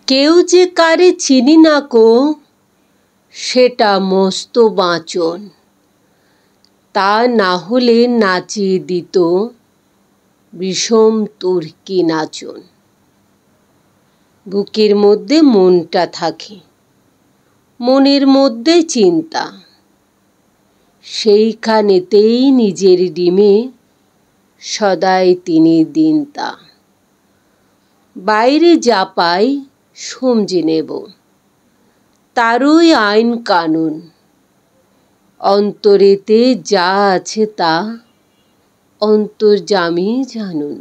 কেউ যে কারে চিনি না কো, সেটা মস্ত বাঁচন। তা না হলে নাচিয়ে দিত বিষম তুর্কি নাচন। বুকের মধ্যে মনটা থাকে, মনের মধ্যে চিন্তা, সেইখানেতেই নিজের ডিমে সদাই তিনি দিনতা। বাইরে যা পাই সমঝে নেব, তারই আইন কানুন। অন্তরেতে যা আছে তা অন্তর্যামী জানুন।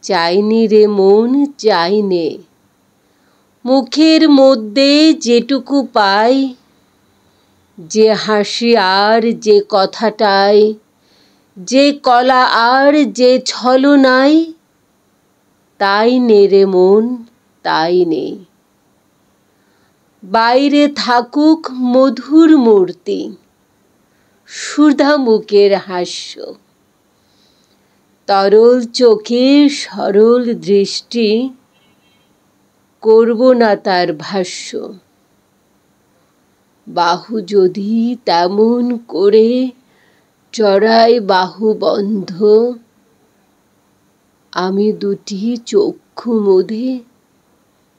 চাইনি রে মন চাইনে, মুখের মধ্যে যেটুকু পাই, যে হাসি আর যে কথাটাই, যে কলা আর যে ছলনাই, তাই নে রে মন তাই নে। বাইরে থাকুক মধুর মূর্তি, সুধা মুখের হাস্য, তরল চোখের সরল দৃষ্টি, করব না তার ভাষ্য। বাহু যদি তেমন করে চড়াই বাহু বন্ধ, আমি দুটি চক্ষু মুদে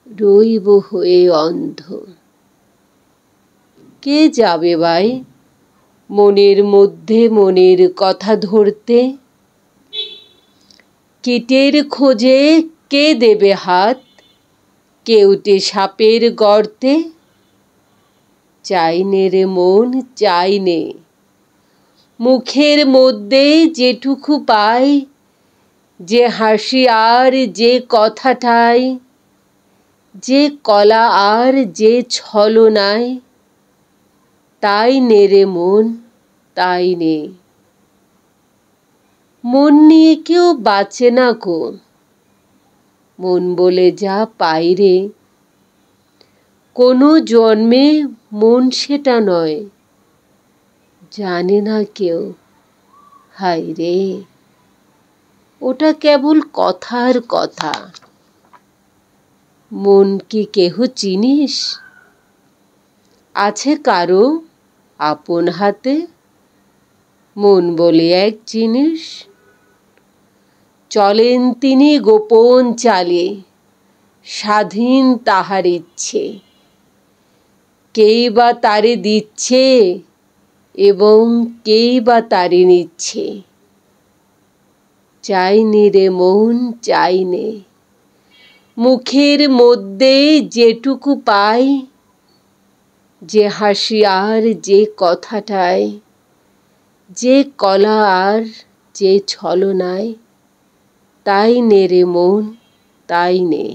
রইব হয়ে অন্ধ। কে যাবে ভাই মনের মধ্যে মনের কথা ধরতে? কীটের খোঁজে কে দেবে হাত কেউটে সাপের গর্তে? চাইনে রে মন চাইনে, মুখের মধ্যে যেটুকু পাই, যে হাসি আর যে কথাটাই, যে কলা আর যে ছলনাই, তাই নে রে মন তাই নে। মন নিয়ে কেউ বাঁচে না কো, মন বলে যা পাই রে, কোনো জন্মে মন সেটা নয়, জানে না কেউ। হায় রে, ওটা কেবল কথার কথা। মন কি কেহ চিনিস? আছে কারো আপন হাতে মন বলে এক জিনিস? চলেন তিনি গোপন চালে, স্বাধীন তাহার ইচ্ছে। কেই বা তারে দিচ্ছে এবং কেই বা তারে নিচ্ছে। চাইনে রে মন চাইনে, মুখের মধ্যে যেটুকু পাই, যে হাসি আর যে কথাটাই, যে কলা আর যে ছলনাই, তাই নে রে মন তাই নে।